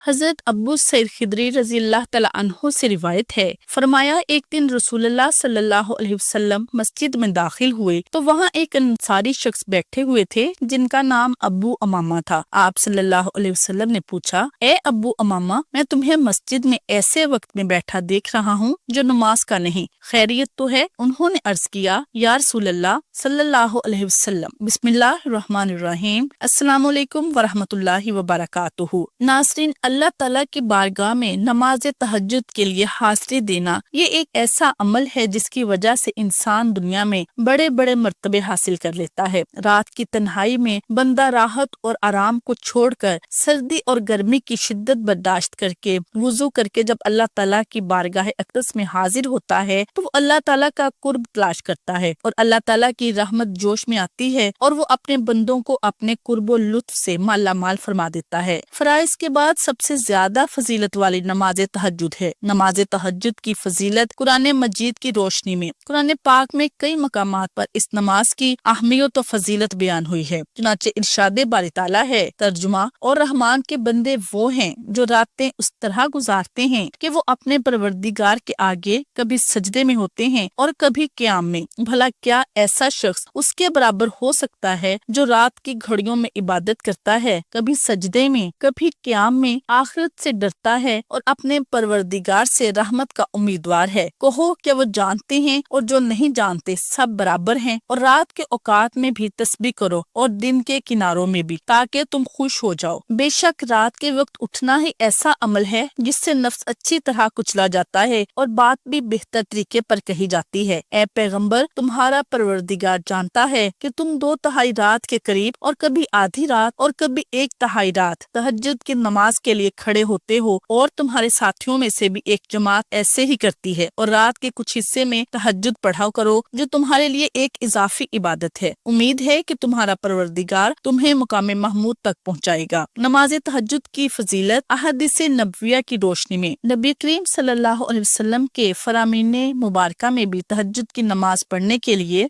حضرت ابو سعید خدری رضی اللہ تعالیٰ عنہ سے روایت ہے، فرمایا ایک دن رسول اللہ صلی اللہ علیہ وسلم مسجد میں داخل ہوئے تو وہاں ایک انصاری شخص بیٹھے ہوئے تھے جن کا نام ابو امامہ تھا۔ آپ صلی اللہ علیہ وسلم نے پوچھا، اے ابو امامہ، میں تمہیں مسجد میں ایسے وقت میں بیٹھا دیکھ رہا ہوں جو نماز کا نہیں، خیریت تو ہے؟ انہوں نے عرض کیا، یا رسول اللہ صلی اللہ علیہ وسلم، بسم اللہ الرحمن الرحیم، السلام علیکم ورحمۃ اللہ وبرکاتہ۔ ناظرین، اللہ تعالیٰ کی بارگاہ میں نماز تہجد کے لیے حاضری دینا یہ ایک ایسا عمل ہے جس کی وجہ سے انسان دنیا میں بڑے بڑے مرتبے حاصل کر لیتا ہے۔ رات کی تنہائی میں بندہ راحت اور آرام کو چھوڑ کر سردی اور گرمی کی شدت برداشت کر کے وضو کر کے جب اللہ تعالیٰ کی بارگاہ اقدس میں حاضر ہوتا ہے تو وہ اللہ تعالیٰ کا قرب تلاش کرتا ہے اور اللہ تعالیٰ کی رحمت جوش میں آتی ہے اور وہ اپنے بندوں کو اپنے قرب و لطف سے مالا مال فرما دیتا ہے۔ فرائض کے بعد سب سے زیادہ فضیلت والی نماز تہجد ہے۔ نماز تہجد کی فضیلت قرآن مجید کی روشنی میں قرآن پاک میں کئی مقامات پر اس نماز کی اہمیت و فضیلت بیان ہوئی ہے۔ چنانچہ ارشاد باری تعالیٰ ہے، ترجمہ، اور رحمان کے بندے وہ ہیں جو راتیں اس طرح گزارتے ہیں کہ وہ اپنے پروردگار کے آگے کبھی سجدے میں ہوتے ہیں اور کبھی قیام میں۔ بھلا کیا ایسا شخص اس کے برابر ہو سکتا ہے جو رات کی گھڑیوں میں عبادت کرتا ہے، کبھی سجدے میں کبھی قیام میں، آخرت سے ڈرتا ہے اور اپنے پروردگار سے رحمت کا امیدوار ہے؟ کہو کہ وہ جانتے ہیں اور جو نہیں جانتے سب برابر ہیں، اور رات کے اوقات میں بھی تسبیح کرو اور دن کے کناروں میں بھی، تاکہ تم خوش ہو جاؤ۔ بے شک رات کے وقت اٹھنا ہی ایسا عمل ہے جس سے نفس اچھی طرح کچلا جاتا ہے اور بات بھی بہتر طریقے پر کہی جاتی ہے۔ اے پیغمبر، تمہارا پروردگار جانتا ہے کہ تم 2/3 رات کے قریب اور کبھی آدھی رات اور کبھی 1/3 رات تہجد کی نماز کے لیے کھڑے ہوتے ہو، اور تمہارے ساتھیوں میں سے بھی ایک جماعت ایسے ہی کرتی ہے، اور رات کے کچھ حصے میں تہجد پڑھا کرو جو تمہارے لیے ایک اضافی عبادت ہے۔ امید ہے کہ تمہارا پروردگار تمہیں مقام محمود تک پہنچائے گا۔ نماز تہجد کی فضیلت احادیث نبویہ کی روشنی میں نبی کریم صلی اللہ علیہ وسلم کے فرامین مبارکہ میں بھی تہجد کی نماز پڑھنے کے لیے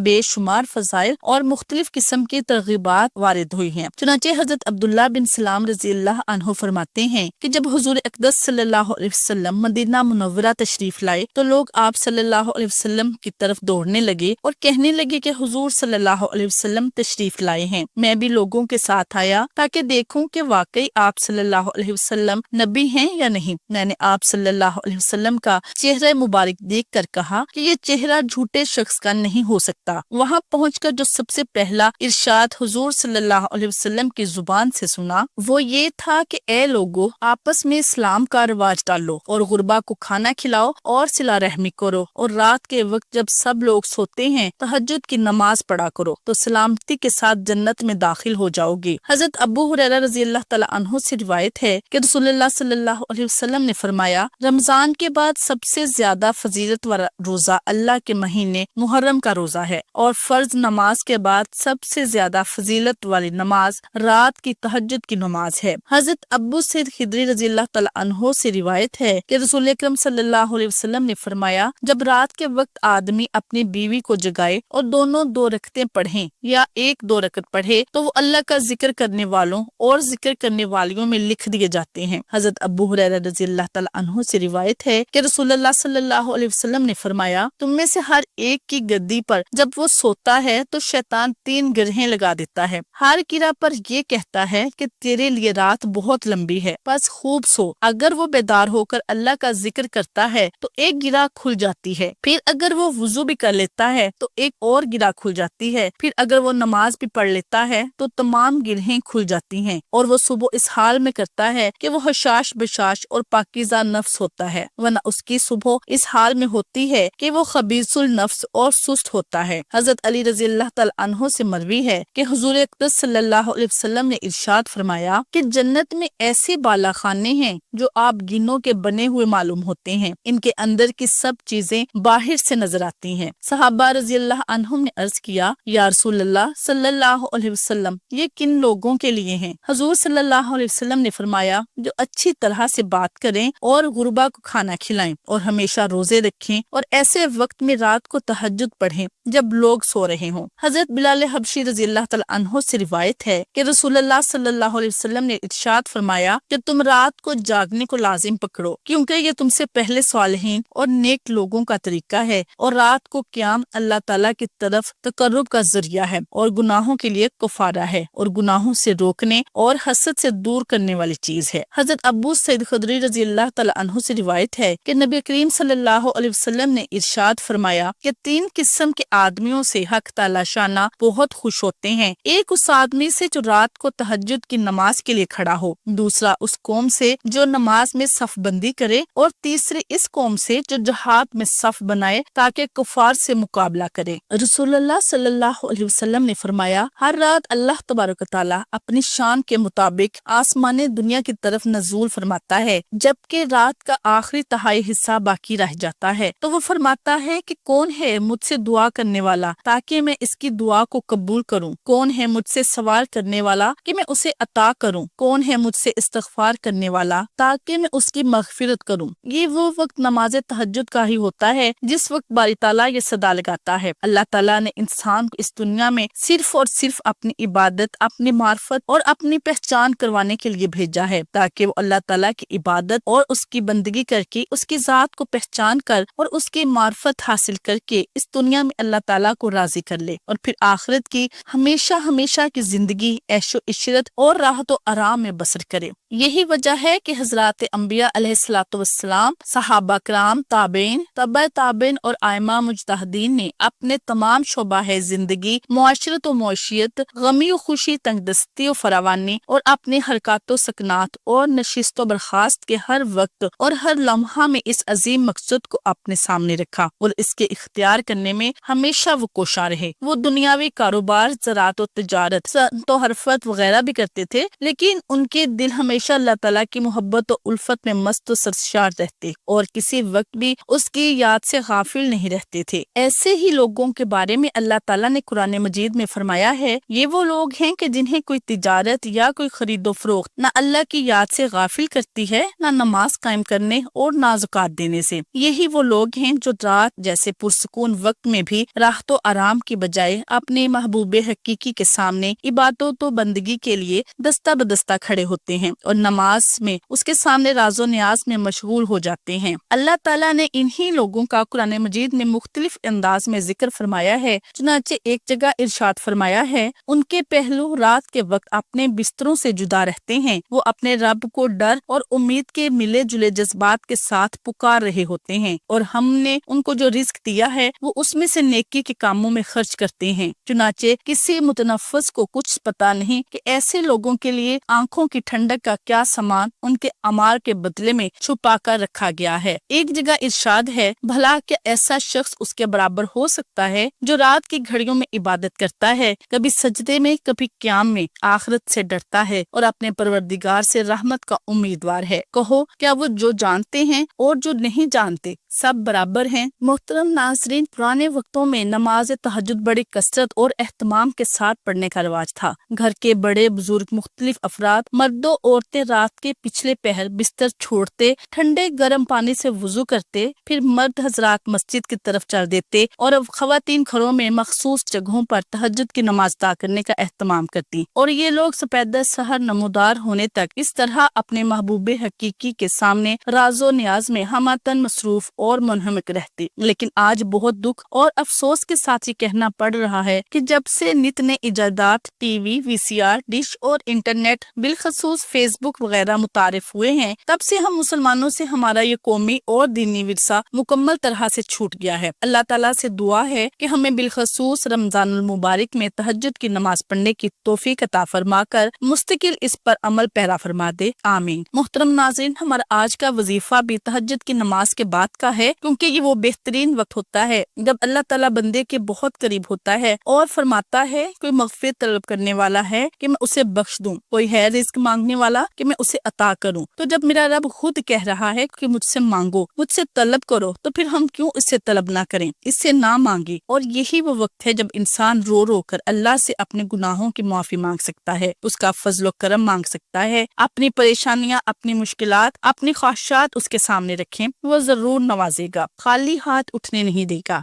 بے شمار فضائل اور مختلف قسم کی ترغیبات وارد ہوئی ہیں۔ چنانچہ حضرت عبداللہ بن سلام رضی اللہ عنہ فرماتے ہیں کہ جب حضور اقدس صلی اللہ علیہ وسلم مدینہ منورہ تشریف لائے تو لوگ آپ صلی اللہ علیہ وسلم کی طرف دوڑنے لگے اور کہنے لگے کہ حضور صلی اللہ علیہ وسلم تشریف لائے ہیں۔ میں بھی لوگوں کے ساتھ آیا تاکہ دیکھوں کہ واقعی آپ صلی اللہ علیہ وسلم نبی ہیں یا نہیں۔ میں نے آپ صلی اللہ علیہ وسلم کا چہرہ مبارک دیکھ کر کہا کہ یہ چہرہ جھوٹے شخص کا نہیں ہو سکتا۔ وہاں پہنچ کر جو سب سے پہلا ارشاد حضور صلی اللہ علیہ وسلم کی زبان سے سنا وہ یہ تھا کہ اے لوگو، آپس میں اسلام کا رواج ڈالو اور غربا کو کھانا کھلاؤ اور صلہ رحمی کرو، اور رات کے وقت جب سب لوگ سوتے ہیں تہجد کی نماز پڑھا کرو تو سلامتی کے ساتھ جنت میں داخل ہو جاؤ گے۔ حضرت ابو ہریرہ رضی اللہ تعالیٰ عنہ سے روایت ہے کہ رسول اللہ صلی اللہ علیہ وسلم نے فرمایا، رمضان کے بعد سب سے زیادہ فضیلت والا روزہ اللہ کے مہینے محرم کا روزہ ہے، اور فرض نماز کے بعد سب سے زیادہ فضیلت والی نماز رات کی تہجد کی نماز ہے۔ حضرت ابو سعید خدری رضی اللہ تعالیٰ عنہ سے روایت ہے کہ رسول اکرم صلی اللہ علیہ وسلم نے فرمایا، جب رات کے وقت آدمی اپنی بیوی کو جگائے اور دونوں 2 رکعتیں پڑھیں یا 2 رکعت پڑھے تو وہ اللہ کا ذکر کرنے والوں اور ذکر کرنے والیوں میں لکھ دیے جاتے ہیں۔ حضرت ابو ہریرہ رضی اللہ تعالیٰ عنہ سے روایت ہے کہ رسول اللہ صلی اللہ علیہ وسلم نے فرمایا، تم میں سے ہر ایک کی گدی پر جب وہ سوتا ہے تو شیطان 3 گرہیں لگا دیتا ہے، ہر گرہ پر یہ کہتا ہے کہ تیرے لیے رات بہت لمبی ہے، بس خوب سو۔ اگر وہ بیدار ہو کر اللہ کا ذکر کرتا ہے تو ایک گرہ کھل جاتی ہے، پھر اگر وہ وضو بھی کر لیتا ہے تو ایک اور گرہ کھل جاتی ہے، پھر اگر وہ نماز بھی پڑھ لیتا ہے تو تمام گرہیں کھل جاتی ہیں، اور وہ صبح اس حال میں کرتا ہے کہ وہ حشاش بشاش اور پاکیزہ نفس ہوتا ہے، ورنہ اس کی صبح اس حال میں ہوتی ہے کہ وہ خبیث النفس اور سست ہوتا ہے۔ حضرت علی رضی اللہ تعالی عنہ سے مروی ہے کہ حضور اقدس صلی اللہ علیہ وسلم نے ارشاد فرمایا کہ جنت میں ایسے بالا خانے ہیں جو آپ گنوں کے بنے ہوئے معلوم ہوتے ہیں، ان کے اندر کی سب چیزیں باہر سے نظر آتی ہیں۔ صحابہ رضی اللہ عنہم نے عرض کیا، یا رسول اللہ صلی اللہ علیہ وسلم، یہ کن لوگوں کے لیے ہیں؟ حضور صلی اللہ علیہ وسلم نے فرمایا، جو اچھی طرح سے بات کریں اور غربا کو کھانا کھلائیں اور ہمیشہ روزے رکھیں اور ایسے وقت میں رات کو تہجد پڑھیں جب لوگ سو رہے ہوں۔ حضرت بلال حبشی رضی اللہ تعالیٰ عنہ سے روایت ہے کہ رسول اللہ صلی اللہ علیہ وسلم نے ارشاد فرمایا کہ تم رات کو جاگنے کو لازم پکڑو، کیونکہ یہ تم سے پہلے صالحین اور نیک لوگوں کا طریقہ ہے، اور رات کو قیام اللہ تعالیٰ کی طرف تقرب کا ذریعہ ہے اور گناہوں کے لیے کفارہ ہے اور گناہوں سے روکنے اور حسد سے دور کرنے والی چیز ہے۔ حضرت ابو سعید خدری رضی اللہ تعالیٰ عنہ سے روایت ہے کہ نبی کریم صلی اللہ علیہ وسلم نے ارشاد فرمایا کہ 3 قسم کے آدمیوں سے حق تعالیٰ شانہ بہت خوش ہوتے ہیں۔ ایک اس آدمی سے جو رات کو تہجد کی نماز کے لیے کھڑا ہو، دوسرا اس قوم سے جو نماز میں صف بندی کرے، اور تیسرے اس قوم سے جو جہاد میں صف بنائے تاکہ کفار سے مقابلہ کرے۔ رسول اللہ صلی اللہ علیہ وسلم نے فرمایا، ہر رات اللہ تبارک و تعالیٰ اپنی شان کے مطابق آسمان دنیا کی طرف نزول فرماتا ہے، جبکہ رات کا آخری تہائی حصہ باقی رہ جاتا ہے تو وہ فرماتا ہے کہ کون ہے مجھ سے دعا کرنے والا تاکہ میں اس کی دعا کو قبول کروں، کون ہے مجھ سے سوال کرنے والا کہ میں اسے عطا کروں، کون ہے مجھ سے استغفار کرنے والا تاکہ میں اس کی مغفرت کروں۔ یہ وہ وقت نماز تہجد کا ہی ہوتا ہے جس وقت باری تعالیٰ یہ صدا لگاتا ہے، اللہ تعالیٰ نے انسان کو اس دنیا میں صرف اور صرف اپنی عبادت، اپنی معرفت اور اپنی پہچان کروانے کے لیے بھیجا ہے، تاکہ وہ اللہ تعالیٰ کی عبادت اور اس کی بندگی کر کے اس کی ذات کو پہچان کر اور اس کی معرفت حاصل کر کے اس دنیا میں اللہ تعالیٰ کو راضی کر لے، اور پھر آخرت کی ہمیشہ ہمیشہ کی زندگی عیش و عشرت اور راحت و آرام میں بسر کرے۔ یہی وجہ ہے کہ حضرات انبیاء علیہ الصلوۃ والسلام، صحابہ کرام، تابعین، تبع تابعین اور ائمہ مجتہدین نے اپنے تمام شعبہ زندگی، معاشرت و معیشت، غمی و خوشی، تنگ دستی و فراوانی، اور اپنے حرکات و سکنات اور نشست و برخاست کے ہر وقت اور ہر لمحہ میں اس عظیم مقصد کو اپنے سامنے رکھا اور اس کے اختیار کرنے میں ہمیشہ وہ کوشاں رہے۔ وہ دنیاوی کاروبار، زراعت و تجارت، صنعت و حرفت وغیرہ بھی کرتے تھے، لیکن ان کے دل ہمیشہ اللہ تعالیٰ کی محبت و الفت میں مست و سرشار رہتے اور کسی وقت بھی اس کی یاد سے غافل نہیں رہتے تھے۔ ایسے ہی لوگوں کے بارے میں اللہ تعالیٰ نے قرآن مجید میں فرمایا ہے، یہ وہ لوگ ہیں کہ جنہیں کوئی تجارت یا کوئی خرید و فروخت نہ اللہ کی یاد سے غافل کرتی ہے، نہ نماز قائم کرنے اور نہ زکوٰۃ دینے سے۔ یہی وہ لوگ ہیں جو رات جیسے پرسکون وقت میں بھی راحت و آرام کی بجائے اپنے محبوب حقیقی کے سامنے عبادت و بندگی کے لیے دستہ بدستہ کھڑے ہوتے ہیں اور نماز میں اس کے سامنے راز و نیاز میں مشغول ہو جاتے ہیں۔ اللہ تعالیٰ نے انہی لوگوں کا قرآن مجید میں مختلف انداز میں ذکر فرمایا ہے، چنانچہ ایک جگہ ارشاد فرمایا ہے، ان کے پہلو رات کے وقت اپنے بستروں سے جدا رہتے ہیں، وہ اپنے رب کو ڈر اور امید کے ملے جلے جذبات کے ساتھ پکار رہے ہوتے ہیں، اور ہم نے ان کو جو رزق دیا ہے وہ اس میں سے نیکی کے کاموں میں خرچ کرتے ہیں۔ چنانچہ کسی متنفس کو کچھ پتا نہیں کہ ایسے لوگوں کے لیے آنکھوں کی ٹھنڈک کا کیا سامان ان کے اعمال کے بدلے میں چھپا کر رکھا گیا ہے۔ ایک جگہ ارشاد ہے، بھلا کیا ایسا شخص اس کے برابر ہو سکتا ہے جو رات کی گھڑیوں میں عبادت کرتا ہے، کبھی سجدے میں کبھی قیام میں، آخرت سے ڈرتا ہے اور اپنے پروردگار سے رحمت کا امیدوار ہے۔ کہو کیا وہ جو جانتے ہیں اور جو نہیں جانتے سب برابر ہیں؟ محترم ناظرین، پرانے وقتوں میں نماز تہجد بڑی کثرت اور اہتمام کے ساتھ پڑھنے کا رواج تھا۔ گھر کے بڑے بزرگ، مختلف افراد، مرد و عورتیں رات کے پچھلے پہر بستر چھوڑتے، ٹھنڈے گرم پانی سے وضو کرتے، پھر مرد حضرات مسجد کی طرف چل دیتے اور اب خواتین گھروں میں مخصوص جگہوں پر تہجد کی نماز ادا کرنے کا اہتمام کرتی، اور یہ لوگ سپیدہ سحر نمودار ہونے تک اس طرح اپنے محبوب حقیقی کے سامنے راز و نیاز میں ہمہ مصروف اور منہمک رہتے۔ لیکن آج بہت دکھ اور افسوس کے ساتھ یہ کہنا پڑ رہا ہے کہ جب سے نت نئے ایجادات، ٹی وی، وی سی آر، ڈش اور انٹرنیٹ، بالخصوص فیس بک وغیرہ متعارف ہوئے ہیں، تب سے ہم مسلمانوں سے ہمارا یہ قومی اور دینی ورثہ مکمل طرح سے چھوٹ گیا ہے۔ اللہ تعالیٰ سے دعا ہے کہ ہمیں بالخصوص رمضان المبارک میں تہجد کی نماز پڑھنے کی توفیق عطا فرما کر مستقل اس پر عمل پیرا فرما دے، آمین۔ محترم ناظرین، ہمارا آج کا وظیفہ بھی تہجد کی نماز کے بعد کا ہے، کیونکہ یہ وہ بہترین وقت ہوتا ہے جب اللہ تعالیٰ بندے کے بہت قریب ہوتا ہے اور فرماتا ہے، کوئی مغفرت طلب کرنے والا ہے کہ میں اسے بخش دوں، کوئی ہے رزق مانگنے والا کہ میں اسے عطا کروں۔ تو جب میرا رب خود کہہ رہا ہے کہ مجھ سے مانگو، مجھ سے طلب کرو، تو پھر ہم کیوں اس سے طلب نہ کریں، اس سے نہ مانگے؟ اور یہی وہ وقت ہے جب انسان رو رو کر اللہ سے اپنے گناہوں کی معافی مانگ سکتا ہے، اس کا فضل و کرم مانگ سکتا ہے، اپنی پریشانیاں، اپنی مشکلات، اپنی خواہشات اس کے سامنے رکھیں، وہ ضرور نوازے گا، خالی ہاتھ اٹھنے نہیں دے گا۔